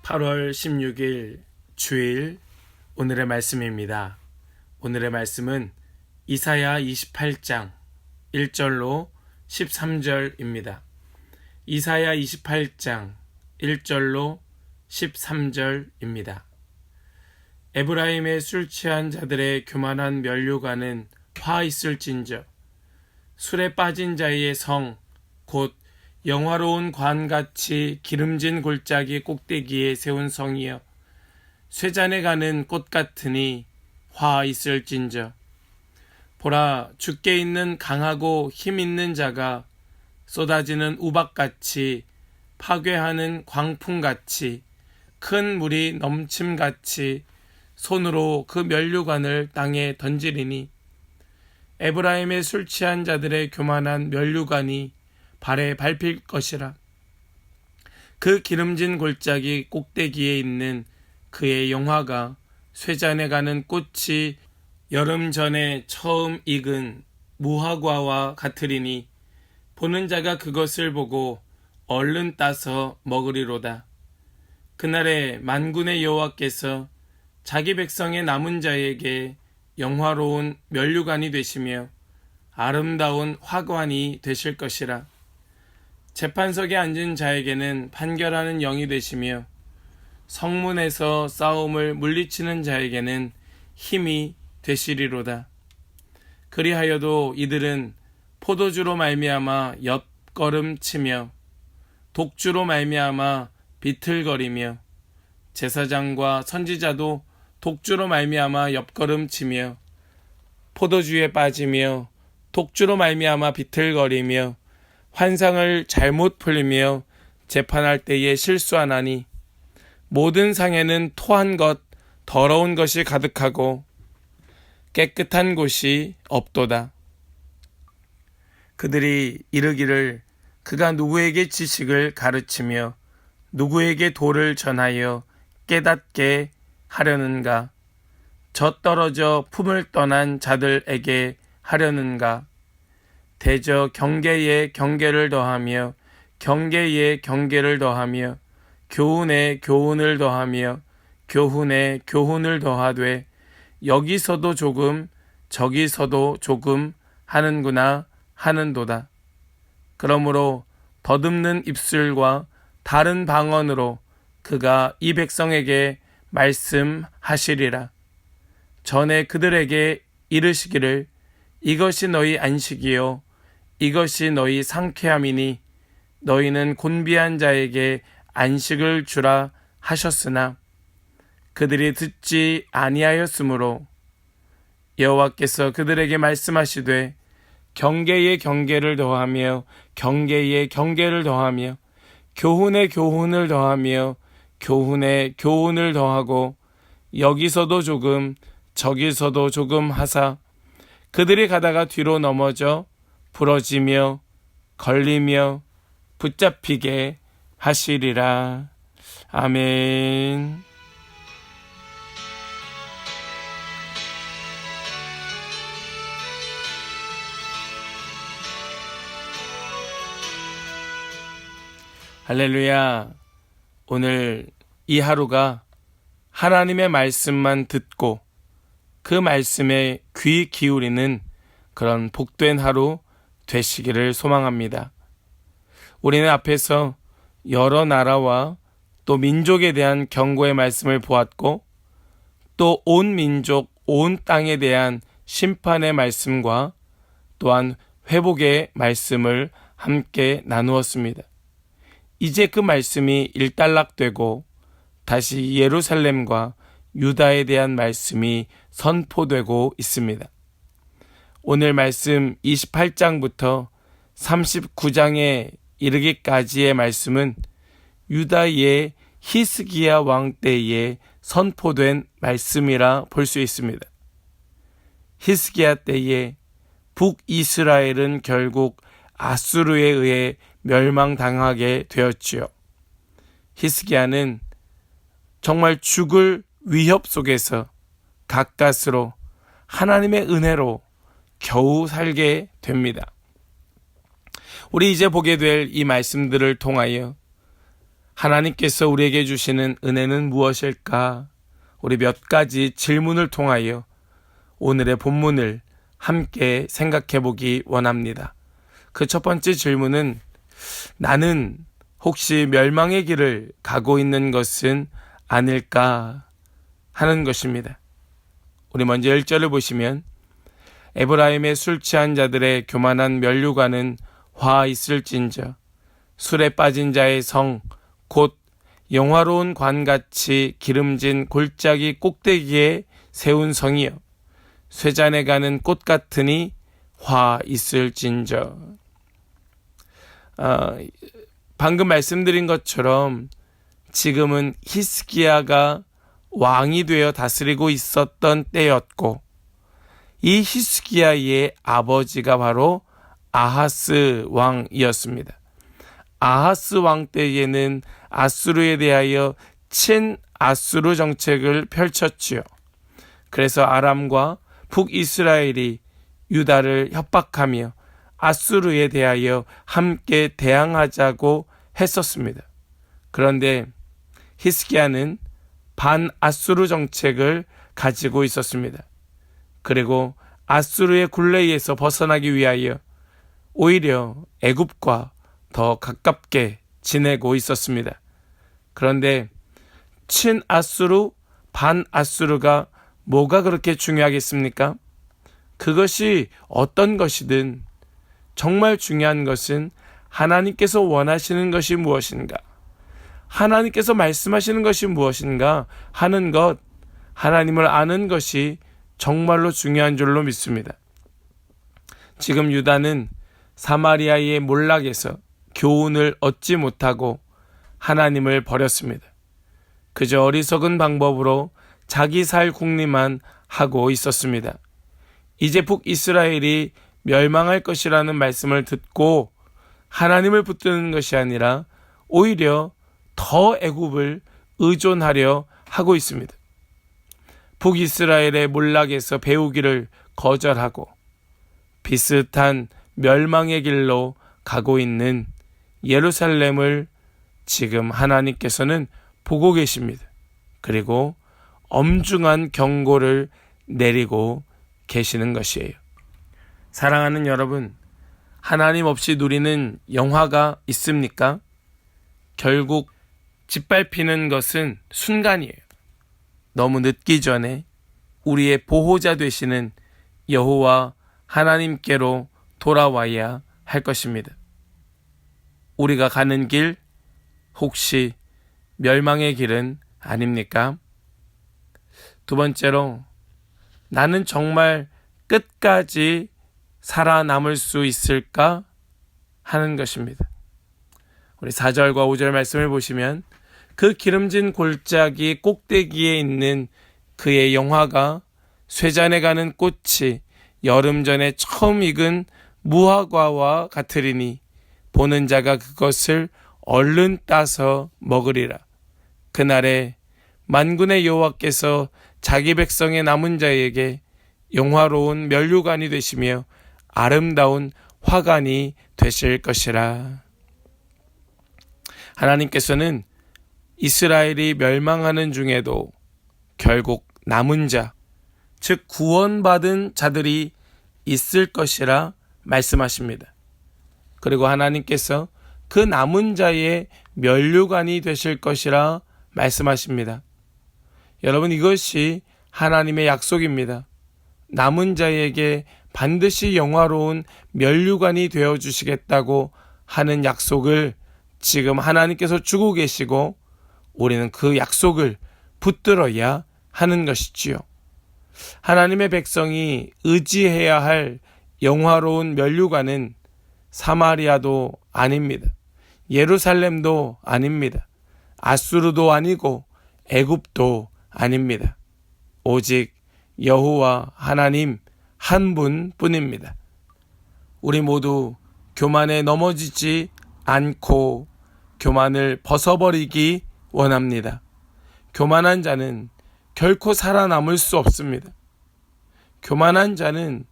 8월 16일 주일 오늘의 말씀입니다. 오늘의 말씀은 이사야 28장 1절로 13절입니다. 이사야 28장 1절로 13절입니다. 에브라임의 술 취한 자들의 교만한 면류관은 화 있을진저 술에 빠진 자의 성 곧 영화로운 관같이 기름진 골짜기 꼭대기에 세운 성이여 쇠잔에 가는 꽃 같으니 화 있을진저 보라 주께 있는 강하고 힘 있는 자가 쏟아지는 우박같이 파괴하는 광풍같이 큰 물이 넘침같이 손으로 그 면류관을 땅에 던지리니 에브라임의 술 취한 자들의 교만한 면류관이 발에 밟힐 것이라. 그 기름진 골짜기 꼭대기에 있는 그의 영화가 쇠잔에 가는 꽃이 여름 전에 처음 익은 무화과와 같으리니 보는 자가 그것을 보고 얼른 따서 먹으리로다. 그날에 만군의 여호와께서 자기 백성의 남은 자에게 영화로운 면류관이 되시며 아름다운 화관이 되실 것이라. 재판석에 앉은 자에게는 판결하는 영이 되시며 성문에서 싸움을 물리치는 자에게는 힘이 되시리로다. 그리하여도 이들은 포도주로 말미암아 엿걸음치며 독주로 말미암아 비틀거리며 제사장과 선지자도 독주로 말미암아 엿걸음치며 포도주에 빠지며 독주로 말미암아 비틀거리며 환상을 잘못 풀리며 재판할 때에 실수하나니 모든 상에는 토한 것 더러운 것이 가득하고 깨끗한 곳이 없도다. 그들이 이르기를 그가 누구에게 지식을 가르치며 누구에게 도를 전하여 깨닫게 하려는가? 젖떨어져 품을 떠난 자들에게 하려는가? 대저 경계에 경계를 더하며 경계에 경계를 더하며 교훈에 교훈을 더하며 교훈에 교훈을 더하되 여기서도 조금 저기서도 조금 하는구나 하는도다. 그러므로 더듬는 입술과 다른 방언으로 그가 이 백성에게 말씀하시리라. 전에 그들에게 이르시기를 이것이 너희 안식이요 이것이 너희 상쾌함이니 너희는 곤비한 자에게 안식을 주라 하셨으나 그들이 듣지 아니하였으므로 여호와께서 그들에게 말씀하시되 경계에 경계를 더하며 경계에 경계를 더하며 교훈에 교훈을 더하며 교훈에 교훈을 더하고 여기서도 조금 저기서도 조금 하사 그들이 가다가 뒤로 넘어져 부러지며 걸리며 붙잡히게 하시리라. 아멘. 할렐루야. 오늘 이 하루가 하나님의 말씀만 듣고 그 말씀에 귀 기울이는 그런 복된 하루 되시기를 소망합니다. 우리는 앞에서 여러 나라와 또 민족에 대한 경고의 말씀을 보았고 또 온 민족, 온 땅에 대한 심판의 말씀과 또한 회복의 말씀을 함께 나누었습니다. 이제 그 말씀이 일단락되고 다시 예루살렘과 유다에 대한 말씀이 선포되고 있습니다. 오늘 말씀 28장부터 39장에 이르기까지의 말씀은 유다의 히스기야 왕 때에 선포된 말씀이라 볼 수 있습니다. 히스기야 때에 북이스라엘은 결국 아수르에 의해 멸망당하게 되었지요. 히스기야는 정말 죽을 위협 속에서 가까스로 하나님의 은혜로 겨우 살게 됩니다. 우리 이제 보게 될 이 말씀들을 통하여 하나님께서 우리에게 주시는 은혜는 무엇일까? 우리 몇 가지 질문을 통하여 오늘의 본문을 함께 생각해 보기 원합니다. 그 첫 번째 질문은 나는 혹시 멸망의 길을 가고 있는 것은 아닐까 하는 것입니다. 우리 먼저 1절을 보시면 에브라임의 술 취한 자들의 교만한 면류관은 화 있을진저 술에 빠진 자의 성 곧 영화로운 관같이 기름진 골짜기 꼭대기에 세운 성이여 쇠잔에 가는 꽃 같으니 화 있을진저. 방금 말씀드린 것처럼 지금은 히스기야가 왕이 되어 다스리고 있었던 때였고 이 히스기야의 아버지가 바로 아하스 왕이었습니다. 아하스 왕 때에는 아수르에 대하여 친아수르 정책을 펼쳤지요. 그래서 아람과 북이스라엘이 유다를 협박하며 아수르에 대하여 함께 대항하자고 했었습니다. 그런데 히스기야는 반아수르 정책을 가지고 있었습니다. 그리고 아수르의 굴레에서 벗어나기 위하여 오히려 애굽과 더 가깝게 지내고 있었습니다. 그런데 친아수르, 반아수르가 뭐가 그렇게 중요하겠습니까? 그것이 어떤 것이든 정말 중요한 것은 하나님께서 원하시는 것이 무엇인가, 하나님께서 말씀하시는 것이 무엇인가 하는 것, 하나님을 아는 것이 정말로 중요한 줄로 믿습니다. 지금 유다는 사마리아의 몰락에서 교훈을 얻지 못하고 하나님을 버렸습니다. 그저 어리석은 방법으로 자기 살 궁리만 하고 있었습니다. 이제 북이스라엘이 멸망할 것이라는 말씀을 듣고 하나님을 붙드는 것이 아니라 오히려 더 애굽을 의존하려 하고 있습니다. 북이스라엘의 몰락에서 배우기를 거절하고 비슷한 멸망의 길로 가고 있는 예루살렘을 지금 하나님께서는 보고 계십니다. 그리고 엄중한 경고를 내리고 계시는 것이에요. 사랑하는 여러분, 하나님 없이 누리는 영화가 있습니까? 결국 짓밟히는 것은 순간이에요. 너무 늦기 전에 우리의 보호자 되시는 여호와 하나님께로 돌아와야 할 것입니다. 우리가 가는 길 혹시 멸망의 길은 아닙니까? 두 번째로 나는 정말 끝까지 살아남을 수 있을까 하는 것입니다. 우리 4절과 5절 말씀을 보시면 그 기름진 골짜기 꼭대기에 있는 그의 영화가 쇠잔에 가는 꽃이 여름 전에 처음 익은 무화과와 같으리니 보는 자가 그것을 얼른 따서 먹으리라. 그날에 만군의 여호와께서 자기 백성의 남은 자에게 영화로운 면류관이 되시며 아름다운 화관이 되실 것이라. 하나님께서는 이스라엘이 멸망하는 중에도 결국 남은 자, 즉 구원받은 자들이 있을 것이라 말씀하십니다. 그리고 하나님께서 그 남은 자의 면류관이 되실 것이라 말씀하십니다. 여러분, 이것이 하나님의 약속입니다. 남은 자에게 반드시 영화로운 면류관이 되어주시겠다고 하는 약속을 지금 하나님께서 주고 계시고 우리는 그 약속을 붙들어야 하는 것이지요. 하나님의 백성이 의지해야 할 영화로운 면류관은 사마리아도 아닙니다. 예루살렘도 아닙니다. 아수르도 아니고 애굽도 아닙니다. 오직 여호와 하나님 한 분뿐입니다. 우리 모두 교만에 넘어지지 않고 교만을 벗어버리기 원합니다. 교만한 자는 결코 살아남을 수 없습니다. 교만한 자는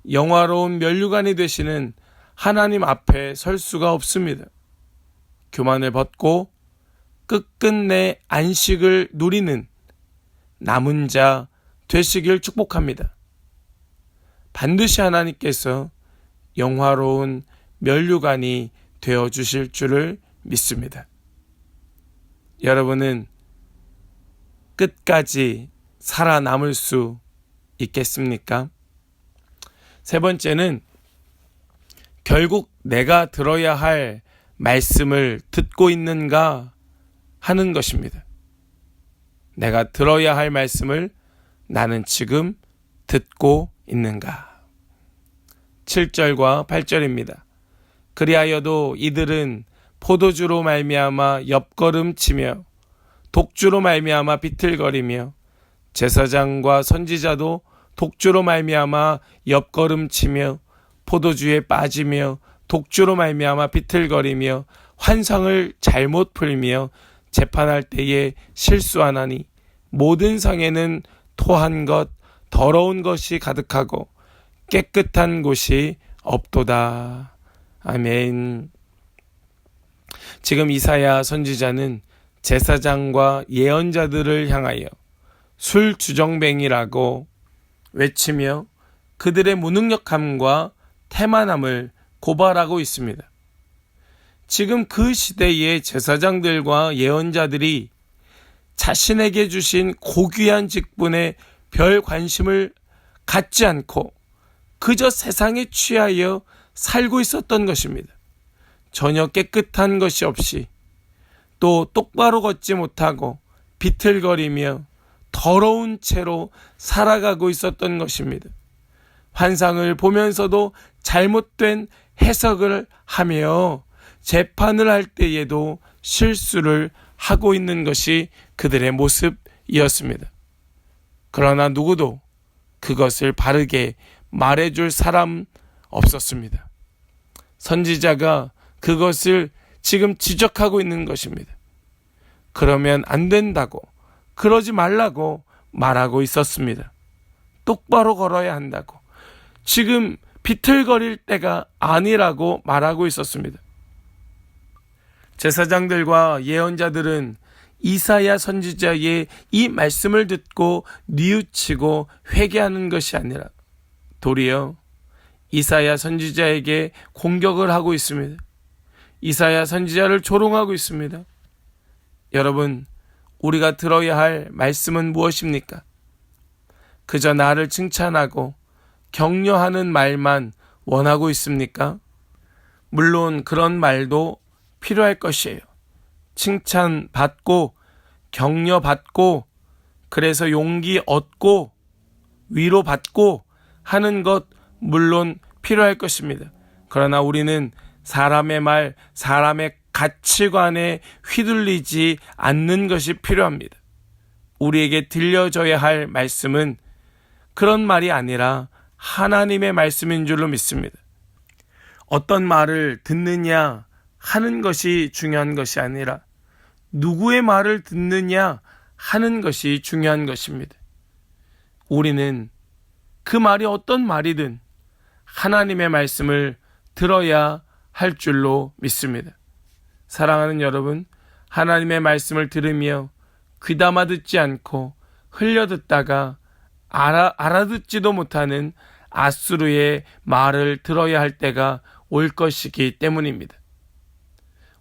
영화로운 면류관이 되시는 하나님 앞에 설 수가 없습니다. 교만을 벗고 끝끝내 안식을 누리는 남은 자 되시길 축복합니다. 반드시 하나님께서 영화로운 면류관이 되어주실 줄을 믿습니다. 여러분은 끝까지 살아남을 수 있겠습니까? 세 번째는 결국 내가 들어야 할 말씀을 듣고 있는가 하는 것입니다. 내가 들어야 할 말씀을 나는 지금 듣고 있는가? 7절과 8절입니다. 그리하여도 이들은 포도주로 말미암아 옆걸음치며 독주로 말미암아 비틀거리며 제사장과 선지자도 독주로 말미암아 옆걸음치며 포도주에 빠지며 독주로 말미암아 비틀거리며 환상을 잘못 풀며 재판할 때에 실수하나니 모든 상에는 토한 것 더러운 것이 가득하고 깨끗한 곳이 없도다. 아멘. 지금 이사야 선지자는 제사장과 예언자들을 향하여 술주정뱅이라고 외치며 그들의 무능력함과 태만함을 고발하고 있습니다. 지금 그 시대의 제사장들과 예언자들이 자신에게 주신 고귀한 직분에 별 관심을 갖지 않고 그저 세상에 취하여 살고 있었던 것입니다. 전혀 깨끗한 것이 없이 또 똑바로 걷지 못하고 비틀거리며 더러운 채로 살아가고 있었던 것입니다. 환상을 보면서도 잘못된 해석을 하며 재판을 할 때에도 실수를 하고 있는 것이 그들의 모습이었습니다. 그러나 누구도 그것을 바르게 말해줄 사람 없었습니다. 선지자가 그것을 지금 지적하고 있는 것입니다. 그러면 안 된다고, 그러지 말라고 말하고 있었습니다. 똑바로 걸어야 한다고, 지금 비틀거릴 때가 아니라고 말하고 있었습니다. 제사장들과 예언자들은 이사야 선지자의 이 말씀을 듣고 뉘우치고 회개하는 것이 아니라 도리어 이사야 선지자에게 공격을 하고 있습니다. 이사야 선지자를 조롱하고 있습니다. 여러분, 우리가 들어야 할 말씀은 무엇입니까? 그저 나를 칭찬하고 격려하는 말만 원하고 있습니까? 물론 그런 말도 필요할 것이에요. 칭찬받고 격려받고 그래서 용기 얻고 위로받고 하는 것 물론 필요할 것입니다. 그러나 우리는 사람의 말, 사람의 가치관에 휘둘리지 않는 것이 필요합니다. 우리에게 들려줘야 할 말씀은 그런 말이 아니라 하나님의 말씀인 줄로 믿습니다. 어떤 말을 듣느냐 하는 것이 중요한 것이 아니라 누구의 말을 듣느냐 하는 것이 중요한 것입니다. 우리는 그 말이 어떤 말이든 하나님의 말씀을 들어야 할 줄로 믿습니다. 사랑하는 여러분, 하나님의 말씀을 들으며 귀담아 듣지 않고 흘려 듣다가 알아듣지도 못하는 앗수르의 말을 들어야 할 때가 올 것이기 때문입니다.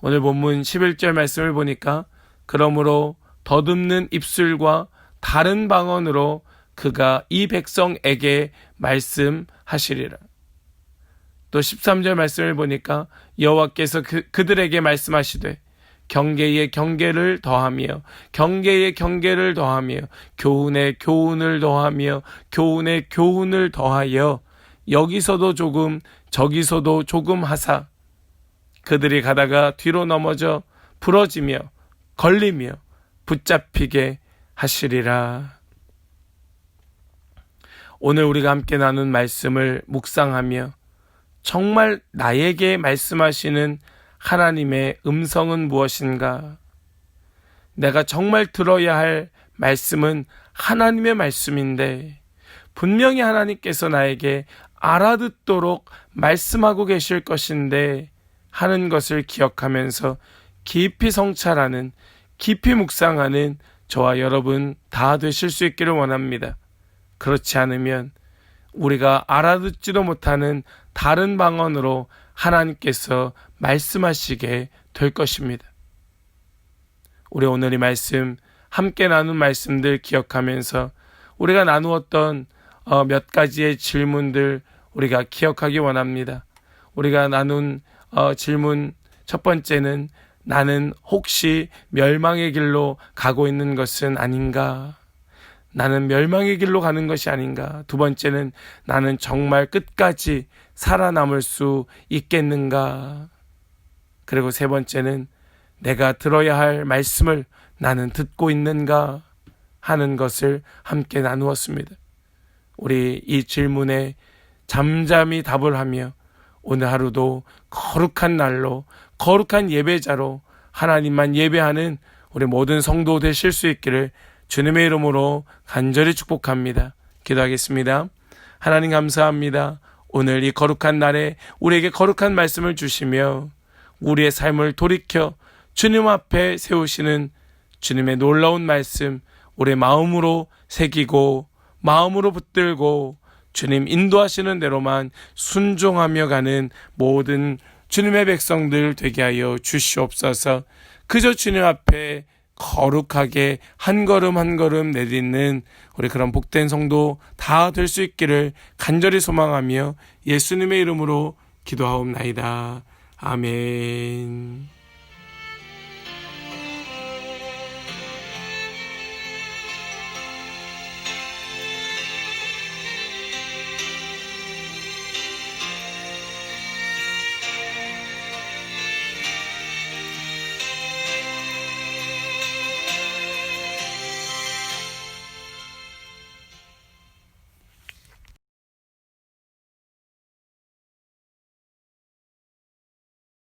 오늘 본문 11절 말씀을 보니까 그러므로 더듬는 입술과 다른 방언으로 그가 이 백성에게 말씀하시리라. 또 13절 말씀을 보니까 여호와께서 그들에게 말씀하시되 경계에 경계를 더하며 경계에 경계를 더하며 교훈에 교훈을 더하며 교훈에 교훈을 더하여 여기서도 조금 저기서도 조금 하사 그들이 가다가 뒤로 넘어져 부러지며 걸리며 붙잡히게 하시리라. 오늘 우리가 함께 나눈 말씀을 묵상하며 정말 나에게 말씀하시는 하나님의 음성은 무엇인가? 내가 정말 들어야 할 말씀은 하나님의 말씀인데 분명히 하나님께서 나에게 알아듣도록 말씀하고 계실 것인데 하는 것을 기억하면서 깊이 성찰하는 깊이 묵상하는 저와 여러분 다 되실 수 있기를 원합니다. 그렇지 않으면 우리가 알아듣지도 못하는 다른 방언으로 하나님께서 말씀하시게 될 것입니다. 우리 오늘 이 말씀, 함께 나눈 말씀들 기억하면서 우리가 나누었던 몇 가지의 질문들 우리가 기억하기 원합니다. 우리가 나눈 질문 첫 번째는 나는 혹시 멸망의 길로 가고 있는 것은 아닌가? 나는 멸망의 길로 가는 것이 아닌가? 두 번째는 나는 정말 끝까지 살아남을 수 있겠는가? 그리고 세 번째는 내가 들어야 할 말씀을 나는 듣고 있는가? 하는 것을 함께 나누었습니다. 우리 이 질문에 잠잠히 답을 하며 오늘 하루도 거룩한 날로 거룩한 예배자로 하나님만 예배하는 우리 모든 성도 되실 수 있기를 주님의 이름으로 간절히 축복합니다. 기도하겠습니다. 하나님 감사합니다. 오늘 이 거룩한 날에 우리에게 거룩한 말씀을 주시며 우리의 삶을 돌이켜 주님 앞에 세우시는 주님의 놀라운 말씀 우리의 마음으로 새기고 마음으로 붙들고 주님 인도하시는 대로만 순종하며 가는 모든 주님의 백성들 되게 하여 주시옵소서. 그저 주님 앞에 거룩하게 한 걸음 한 걸음 내딛는 우리 그런 복된 성도 다 될 수 있기를 간절히 소망하며 예수님의 이름으로 기도하옵나이다. 아멘.